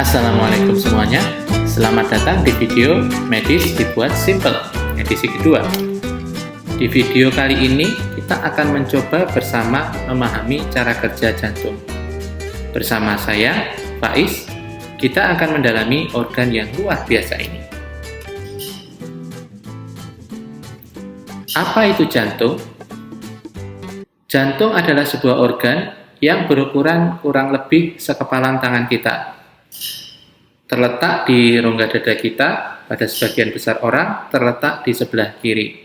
Assalamualaikum semuanya, selamat datang di video Medis Dibuat Simple, edisi kedua. Di video kali ini, kita akan mencoba bersama memahami cara kerja jantung. Bersama saya, Faiz, kita akan mendalami organ yang luar biasa ini. Apa itu jantung? Jantung adalah sebuah organ yang berukuran kurang lebih sekepalan tangan kita. Terletak di rongga dada kita, pada sebagian besar orang terletak di sebelah kiri.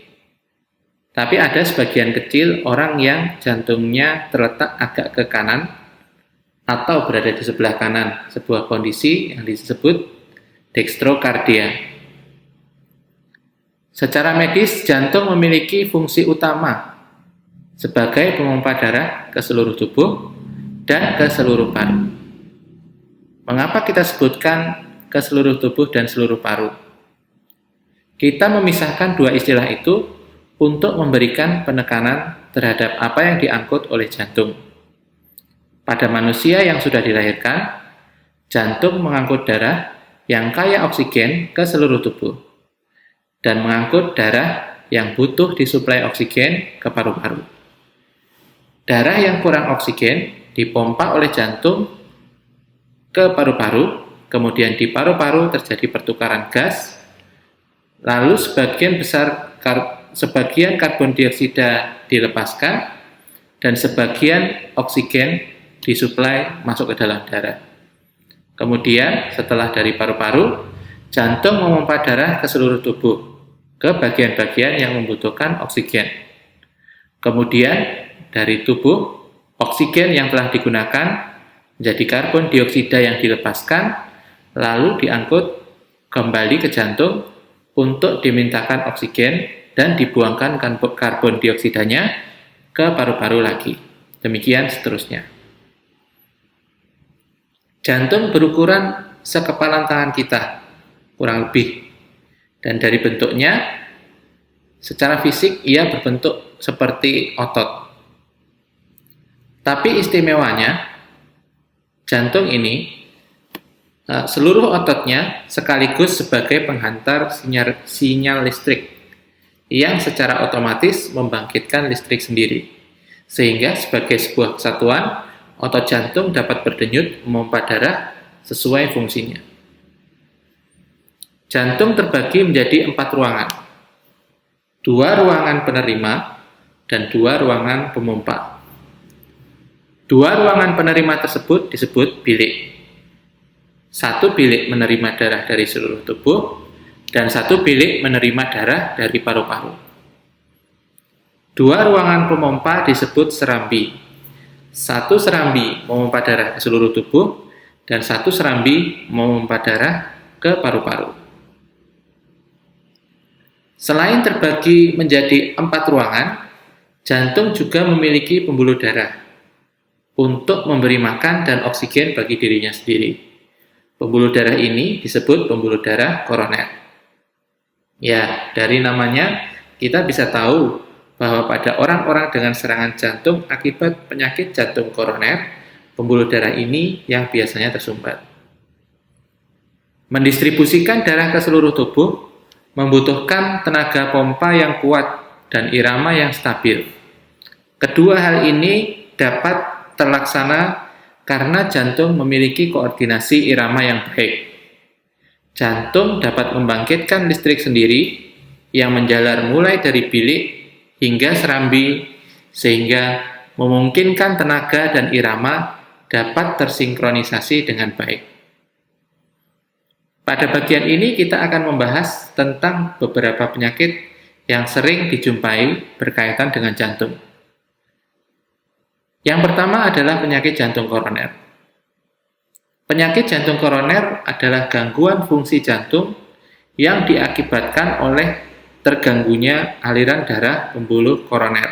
Tapi ada sebagian kecil orang yang jantungnya terletak agak ke kanan atau berada di sebelah kanan, sebuah kondisi yang disebut dextrokardia. Secara medis, jantung memiliki fungsi utama sebagai pemompa darah ke seluruh tubuh dan ke seluruh paru. Mengapa kita sebutkan ke seluruh tubuh dan seluruh paru? Kita memisahkan dua istilah itu untuk memberikan penekanan terhadap apa yang diangkut oleh jantung. Pada manusia yang sudah dilahirkan, jantung mengangkut darah yang kaya oksigen ke seluruh tubuh dan mengangkut darah yang butuh disuplai oksigen ke paru-paru. Darah yang kurang oksigen dipompa oleh jantung ke paru-paru, kemudian di paru-paru terjadi pertukaran gas, lalu sebagian karbon dioksida dilepaskan, dan sebagian oksigen disuplai masuk ke dalam darah. Kemudian setelah dari paru-paru, jantung memompa darah ke seluruh tubuh, ke bagian-bagian yang membutuhkan oksigen. Kemudian dari tubuh, oksigen yang telah digunakan menjadi karbon dioksida yang dilepaskan, lalu diangkut kembali ke jantung untuk dimintakan oksigen dan dibuangkan karbon dioksidanya ke paru-paru lagi. Demikian seterusnya. Jantung berukuran sekepalan tangan kita, kurang lebih. Dan dari bentuknya, secara fisik ia berbentuk seperti otot. Tapi istimewanya, jantung ini, seluruh ototnya sekaligus sebagai penghantar sinyal listrik yang secara otomatis membangkitkan listrik sendiri. Sehingga sebagai sebuah kesatuan, otot jantung dapat berdenyut memompa darah sesuai fungsinya. Jantung terbagi menjadi 4 ruangan. 2 ruangan penerima dan 2 ruangan pemompa. 2 ruangan penerima tersebut disebut bilik. 1 bilik menerima darah dari seluruh tubuh dan 1 bilik menerima darah dari paru-paru. 2 ruangan pemompa disebut serambi. 1 serambi memompa darah ke seluruh tubuh dan 1 serambi memompa darah ke paru-paru. Selain terbagi menjadi 4 ruangan, jantung juga memiliki pembuluh darah untuk memberi makan dan oksigen bagi dirinya sendiri. Pembuluh darah ini disebut pembuluh darah koroner. Ya, dari namanya kita bisa tahu bahwa pada orang-orang dengan serangan jantung akibat penyakit jantung koroner, pembuluh darah ini yang biasanya tersumbat. Mendistribusikan darah ke seluruh tubuh membutuhkan tenaga pompa yang kuat dan irama yang stabil. Kedua hal ini dapat terlaksana karena jantung memiliki koordinasi irama yang baik. Jantung dapat membangkitkan listrik sendiri yang menjalar mulai dari bilik hingga serambi, sehingga memungkinkan tenaga dan irama dapat tersinkronisasi dengan baik. Pada bagian ini kita akan membahas tentang beberapa penyakit yang sering dijumpai berkaitan dengan jantung. Yang pertama adalah penyakit jantung koroner. Penyakit jantung koroner adalah gangguan fungsi jantung yang diakibatkan oleh terganggunya aliran darah pembuluh koroner.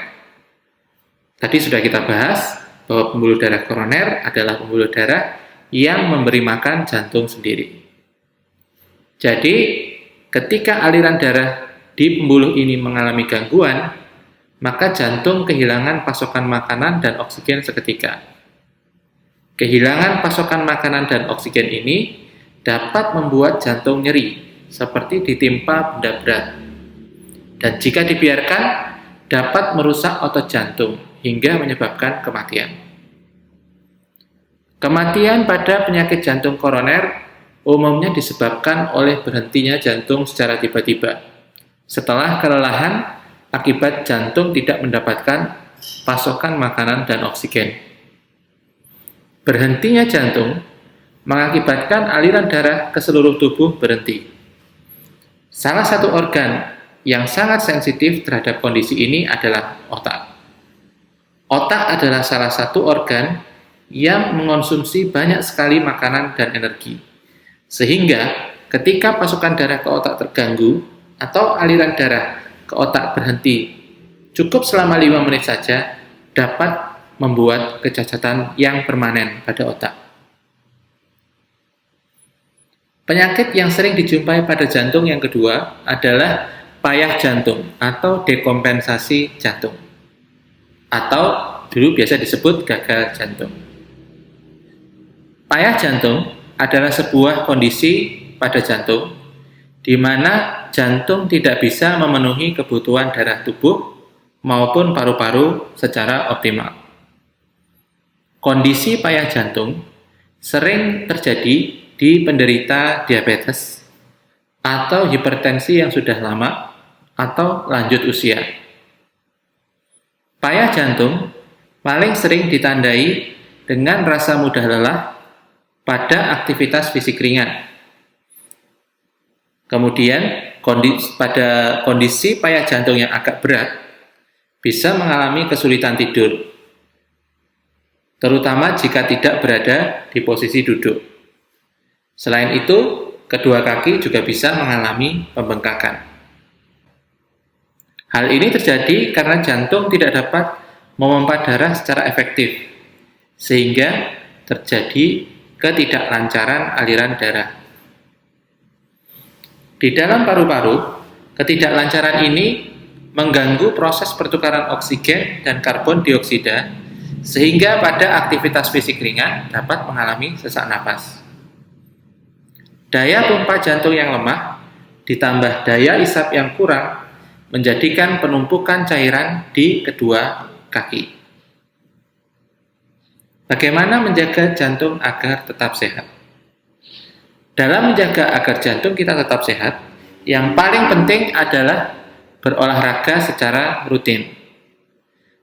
Tadi sudah kita bahas bahwa pembuluh darah koroner adalah pembuluh darah yang memberi makan jantung sendiri. Jadi, ketika aliran darah di pembuluh ini mengalami gangguan, maka jantung kehilangan pasokan makanan dan oksigen seketika. Kehilangan pasokan makanan dan oksigen ini dapat membuat jantung nyeri, seperti ditimpa benda berat. Dan jika dibiarkan, dapat merusak otot jantung hingga menyebabkan kematian. Kematian pada penyakit jantung koroner umumnya disebabkan oleh berhentinya jantung secara tiba-tiba setelah kelelahan akibat jantung tidak mendapatkan pasokan makanan dan oksigen. Berhentinya jantung mengakibatkan aliran darah ke seluruh tubuh berhenti. Salah satu organ yang sangat sensitif terhadap kondisi ini adalah otak. Otak adalah salah satu organ yang mengonsumsi banyak sekali makanan dan energi. Sehingga ketika pasokan darah ke otak terganggu atau aliran darah ke otak berhenti cukup selama 5 menit saja, dapat membuat kecacatan yang permanen pada otak. Penyakit yang sering dijumpai pada jantung yang kedua adalah payah jantung atau dekompensasi jantung, atau dulu biasa disebut gagal jantung. Payah jantung adalah sebuah kondisi pada jantung di mana jantung tidak bisa memenuhi kebutuhan darah tubuh maupun paru-paru secara optimal. Kondisi payah jantung sering terjadi di penderita diabetes atau hipertensi yang sudah lama atau lanjut usia. Payah jantung paling sering ditandai dengan rasa mudah lelah pada aktivitas fisik ringan. Kemudian pada kondisi payah jantung yang agak berat bisa mengalami kesulitan tidur, terutama jika tidak berada di posisi duduk. Selain itu, kedua kaki juga bisa mengalami pembengkakan. Hal ini terjadi karena jantung tidak dapat memompa darah secara efektif, sehingga terjadi ketidaklancaran aliran darah. Di dalam paru-paru, ketidaklancaran ini mengganggu proses pertukaran oksigen dan karbon dioksida, sehingga pada aktivitas fisik ringan dapat mengalami sesak napas. Daya pompa jantung yang lemah ditambah daya isap yang kurang menjadikan penumpukan cairan di kedua kaki. Bagaimana menjaga jantung agar tetap sehat? Dalam menjaga agar jantung kita tetap sehat, yang paling penting adalah berolahraga secara rutin.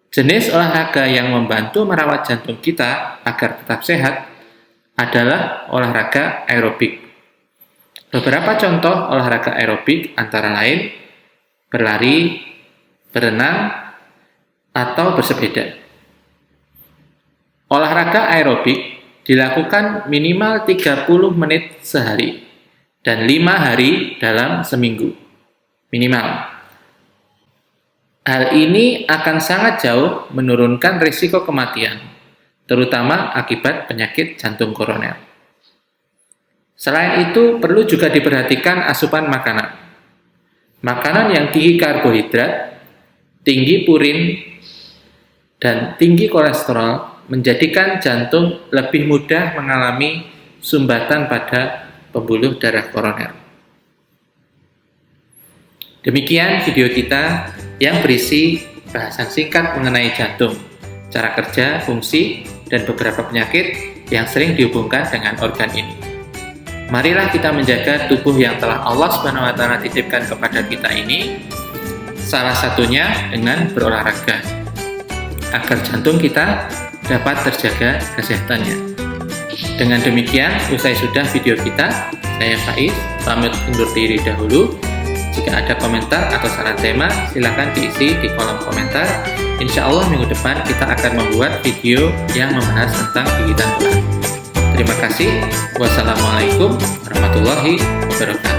Jenis olahraga yang membantu merawat jantung kita agar tetap sehat adalah olahraga aerobik. Beberapa contoh olahraga aerobik antara lain berlari, berenang, atau bersepeda. Olahraga aerobik dilakukan minimal 30 menit sehari dan 5 hari dalam seminggu minimal. Hal ini akan sangat jauh menurunkan risiko kematian, terutama akibat penyakit jantung koroner. Selain itu, perlu juga diperhatikan asupan makanan. Makanan yang tinggi karbohidrat, tinggi purin, dan tinggi kolesterol menjadikan jantung lebih mudah mengalami sumbatan pada pembuluh darah koroner. Demikian video kita yang berisi bahasan singkat mengenai jantung, cara kerja, fungsi, dan beberapa penyakit yang sering dihubungkan dengan organ ini. Marilah kita menjaga tubuh yang telah Allah SWT titipkan kepada kita ini, salah satunya dengan berolahraga, agar jantung kita dapat terjaga kesehatannya. Dengan demikian, usai sudah video kita, saya Faiz, pamit undur diri dahulu. Jika ada komentar atau saran tema, silakan diisi di kolom komentar. Insya Allah minggu depan kita akan membuat video yang membahas tentang gigitan tulang. Terima kasih. Wassalamualaikum warahmatullahi wabarakatuh.